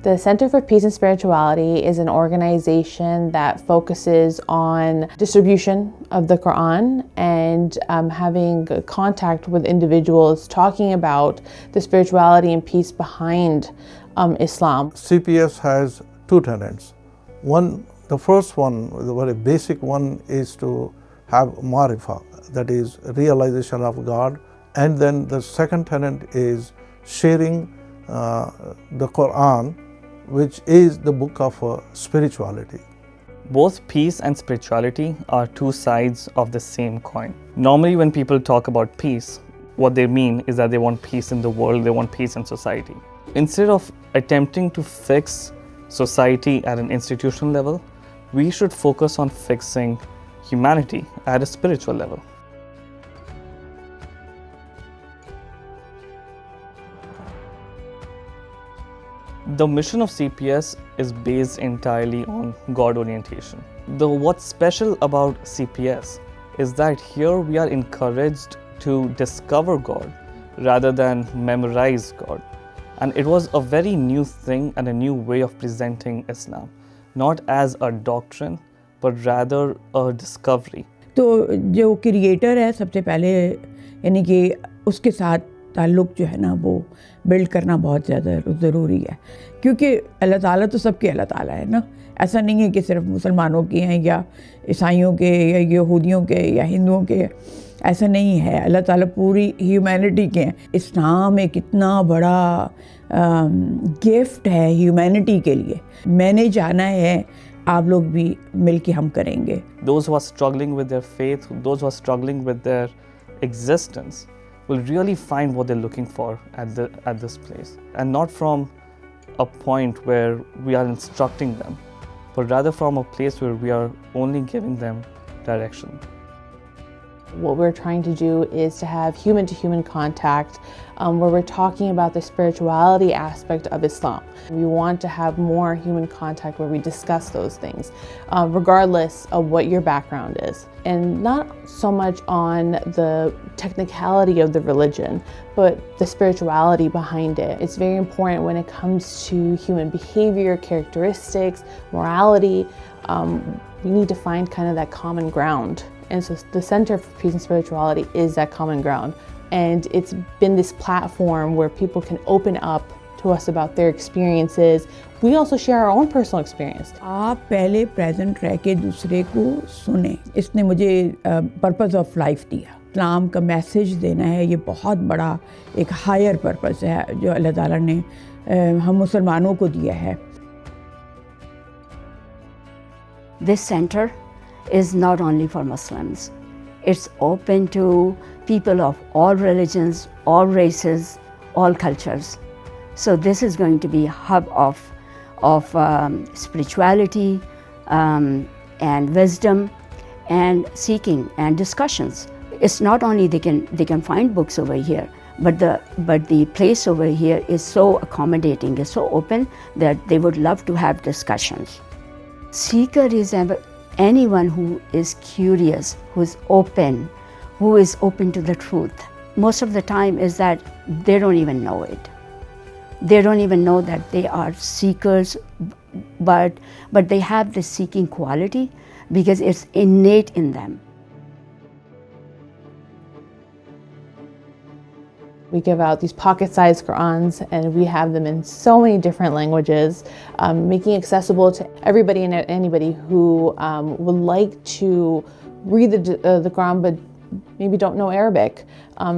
The Center for Peace and Spirituality is an organization that focuses on distribution of the Quran and having contact with individuals talking about the spirituality and peace behind Islam. CPS has two tenets. The first one, the very basic one, is to have marifa, that is realization of God. And then the second tenet is sharing the Quran, which is the book of spirituality. Both peace and spirituality are two sides of the same coin. Normally when people talk about peace, what they mean is that they want peace in the world, they want peace in society. Instead of attempting to fix society at an institutional level, we should focus on fixing humanity at a spiritual level. The mission of CPS is based entirely on God orientation. What's special about CPS is that here we are encouraged to discover God rather than memorize God. And it was a very new thing and a new way of presenting Islam, not as a doctrine, but rather a discovery. तो जो creator है सबसे पहले यानी कि उसके साथ ताल्लुक़ जो है ना वो बिल्ड करना बहुत ज़्यादा ज़रूरी है, क्योंकि अल्लाह ताला तो सबके अल्लाह ताला है ना। ऐसा नहीं है कि सिर्फ मुसलमानों के हैं या ईसाइयों के या यहूदियों के या हिंदुओं के, ऐसा नहीं है। अल्लाह ताला पूरी ह्यूमैनिटी के हैं। इस्लाम एक इतना बड़ा गिफ्ट है ह्यूमैनिटी के लिए। मैंने जाना है, आप लोग भी मिल के हम करेंगे। Those who are struggling with their faith, those who are struggling with their existence, will really find what they're looking for at this place, and not from a point where we are instructing them, but rather from a place where we are only giving them direction. What we're trying to do is to have human-to-human contact where we're talking about the spirituality aspect of Islam. We want to have more human contact where we discuss those things, regardless of what your background is. And not so much on the technicality of the religion, but the spirituality behind it. It's very important when it comes to human behavior, characteristics, morality. We need to find kind of that common ground. And so the Center for Peace and Spirituality is that common ground. And it's been this platform where people can open up to us about their experiences. We also share our own personal experience. आप पहले present रह के दूसरे को सुने, इसने मुझे purpose of life दिया। इस्लाम का मैसेज देना है, ये बहुत बड़ा एक हायर पर्पस है जो अल्लाह ताला ने हम मुसलमानों को दिया है। This center is not only for Muslims. It's open to people of all religions, all races, all cultures. So this is going to be a hub of spirituality and wisdom and seeking and discussions. It's not only they can find books over here, but the place over here is so accommodating, is so open that they would love to have discussions. Seeker is anyone who is curious, who is open to the truth. Most of the time is that they don't even know it. They don't even know that they are seekers, but they have this seeking quality because it's innate in them. We give out these pocket-sized Qurans, and we have them in so many different languages, making accessible to everybody and anybody who would like to read the Quran but maybe don't know Arabic.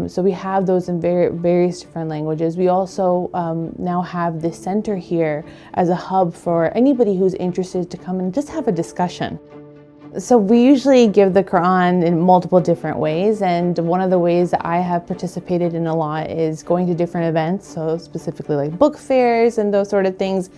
So we have those in various different languages. We also now have this center here as a hub for anybody who's interested to come and just have a discussion. So we usually give the Quran in multiple different ways, and one of the ways that I have participated in a lot is going to different events, so specifically like book fairs and those sort of things,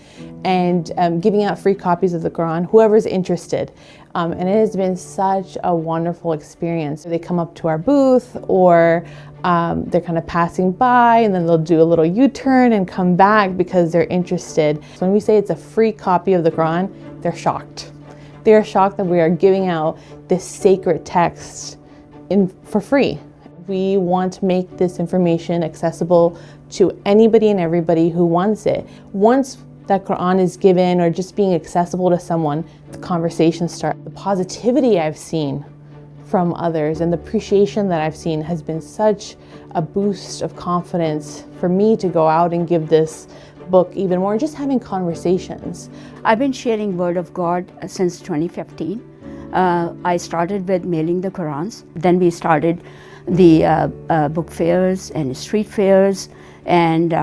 and giving out free copies of the Quran, whoever's interested. And it has been such a wonderful experience. They come up to our booth, or they're kind of passing by, and then they'll do a little U-turn and come back because they're interested. So when we say it's a free copy of the Quran, they're shocked. They are shocked that we are giving out this sacred text for free. We want to make this information accessible to anybody and everybody who wants it. Once that Quran is given or just being accessible to someone, the conversations start. The positivity I've seen from others and the appreciation that I've seen has been such a boost of confidence for me to go out and give this book even more, just having conversations. I've been sharing Word of God since 2015. I started with mailing the Qurans. Then we started the book fairs and street fairs, and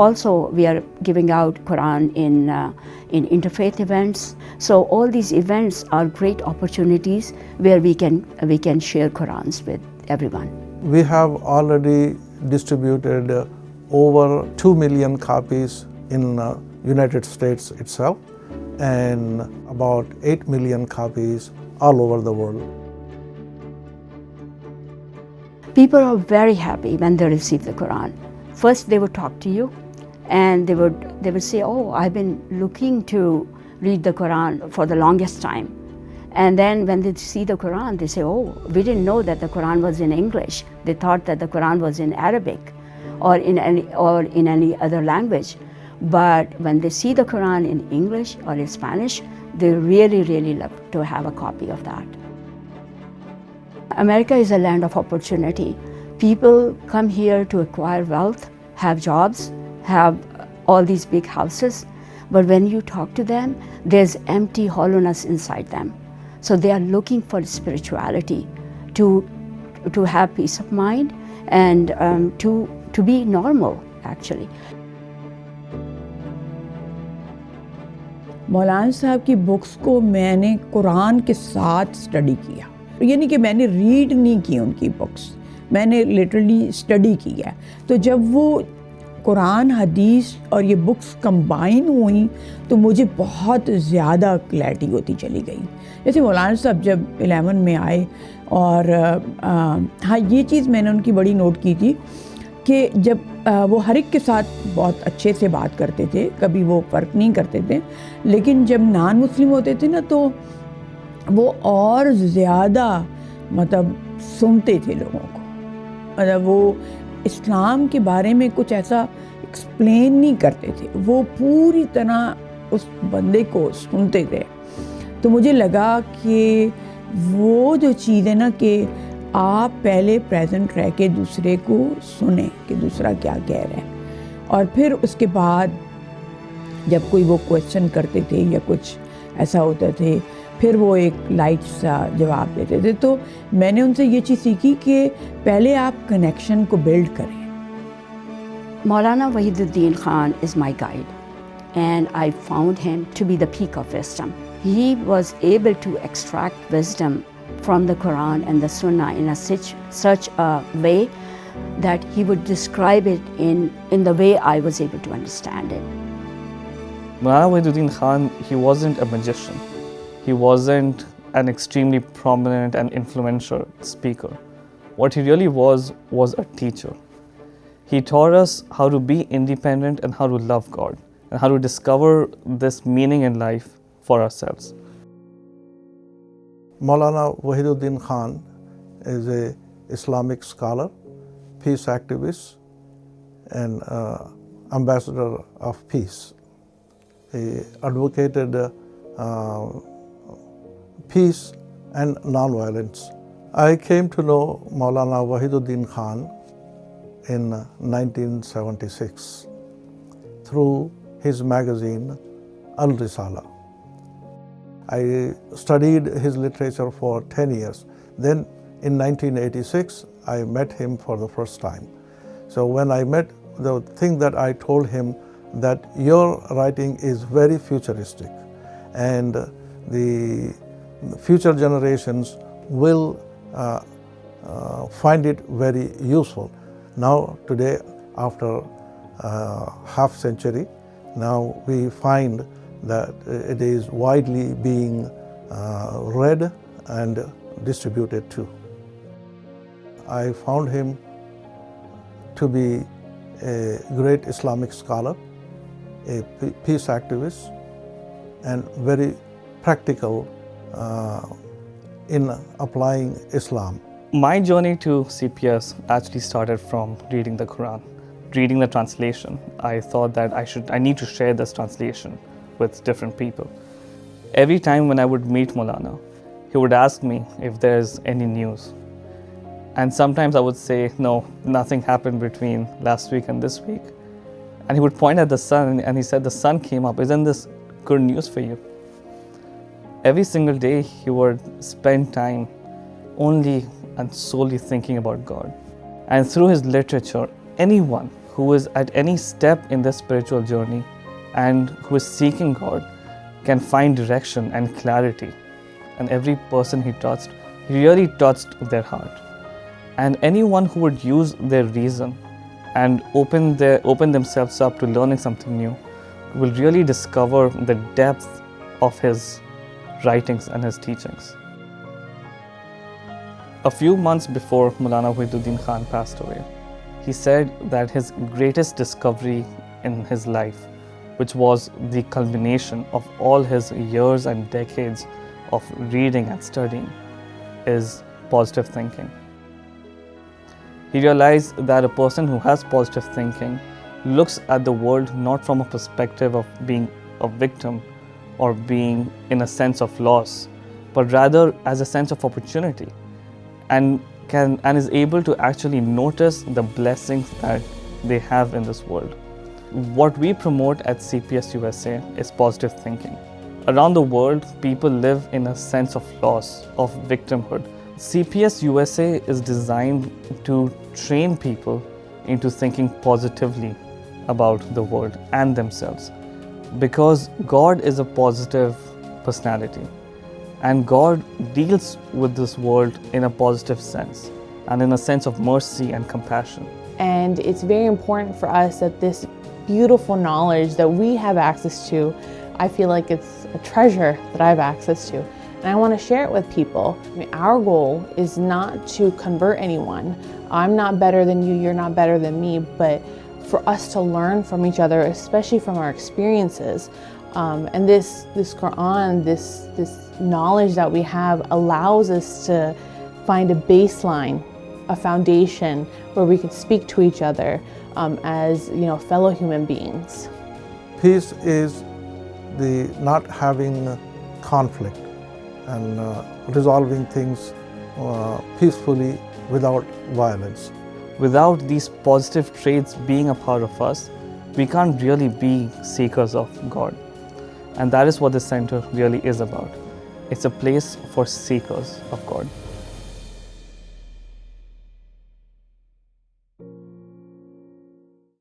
also we are giving out Quran in interfaith events. So all these events are great opportunities where we can share Qurans with everyone. We have already distributed over 2 million copies in United States itself, and about 8 million copies all over the world. People are very happy when they receive the Quran. First they would talk to you and they would say, oh, I've been looking to read the Quran for the longest time. And then when they see the Quran, they say, oh, we didn't know that the Quran was in English. They thought that the Quran was in Arabic or in any other language. But when they see the Quran in English or in Spanish, they really, really love to have a copy of that. America is a land of opportunity. People come here to acquire wealth, have jobs, have all these big houses, but when you talk to them, there's empty hollowness inside them. So they are looking for spirituality, to have peace of mind and to be normal, actually. मौलाना साहब की books को मैंने कुरान के साथ study किया, यानी कि मैंने रीड नहीं की उनकी बुक्स, मैंने लिटरली स्टडी की है। तो जब वो कुरान, हदीस और ये बुक्स कंबाइन हुई तो मुझे बहुत ज़्यादा क्लैरिटी होती चली गई। जैसे मौलाना साहब जब 11 में आए और हाँ, ये चीज़ मैंने उनकी बड़ी नोट की थी कि जब वो हर एक के साथ बहुत अच्छे से बात करते थे, कभी वो फ़र्क नहीं करते थे, लेकिन जब नॉन मुस्लिम होते थे ना तो वो और ज़्यादा मतलब सुनते थे लोगों को, मतलब वो इस्लाम के बारे में कुछ ऐसा एक्सप्लेन नहीं करते थे, वो पूरी तरह उस बंदे को सुनते थे। तो मुझे लगा कि वो जो चीज़ है ना कि आप पहले प्रेजेंट रह के दूसरे को सुने कि दूसरा क्या कह रहा है, और फिर उसके बाद जब कोई वो क्वेश्चन करते थे या कुछ ऐसा होता थे, फिर वो एक लाइट सा जवाब देते थे। तो मैंने उनसे ये चीज़ सीखी कि पहले आप कनेक्शन को बिल्ड करें। Maulana Wahiduddin Khan is my guide, and I found him to be the peak of wisdom. He was able to extract wisdom from the Quran and the Sunnah in such a way that he would describe it in the way I was able to understand it. Maulana Wahiduddin Khan, he wasn't a magician. He wasn't an extremely prominent and influential speaker. What he really was a teacher. He taught us how to be independent and how to love God and how to discover this meaning in life for ourselves. Maulana Wahiduddin Khan is an Islamic scholar, peace activist, and ambassador of peace. He advocated peace and non-violence. I came to know Maulana Wahiduddin Khan in 1976 through his magazine Al-Risala. I studied his literature for 10 years. Then in 1986, I met him for the first time. So when I met, the thing that I told him that your writing is very futuristic and the future generations will find it very useful. Now today, after half century, now we find that it is widely being read and distributed too. I found him to be a great Islamic scholar, a peace activist, and very practical in applying Islam. My journey to CPS actually started from reading the Quran. reading the translation, I thought that I need to share this translation with different people. Every time when I would meet Maulana, he would ask me if there's any news. And sometimes I would say, no, nothing happened between last week and this week. And he would point at the sun and he said, the sun came up. Isn't this good news for you? Every single day he would spend time only and solely thinking about God. And through his literature, anyone who is at any step in their spiritual journey and who is seeking God can find direction and clarity. And every person he touched, he really touched their heart. And anyone who would use their reason and open themselves up to learning something new will really discover the depth of his writings and his teachings. A few months before Maulana Wahiduddin Khan passed away, he said that his greatest discovery in his life, which was the culmination of all his years and decades of reading and studying, is positive thinking. He realized that a person who has positive thinking looks at the world not from a perspective of being a victim or being in a sense of loss, but rather as a sense of opportunity, and is able to actually notice the blessings that they have in this world. What we promote at CPS USA is positive thinking. Around the world, people live in a sense of loss, of victimhood. CPS USA is designed to train people into thinking positively about the world and themselves, because God is a positive personality and God deals with this world in a positive sense and in a sense of mercy and compassion. And it's very important for us that this beautiful knowledge that we have access to, I feel like it's a treasure that I have access to. And I want to share it with people. I mean, our goal is not to convert anyone. I'm not better than you, you're not better than me, but for us to learn from each other, especially from our experiences. And this Quran, this knowledge that we have allows us to find a baseline, a foundation where we can speak to each other as fellow human beings. Peace is the not having conflict and resolving things peacefully without violence. Without these positive traits being a part of us, we can't really be seekers of God. And that is what the center really is about. It's a place for seekers of God.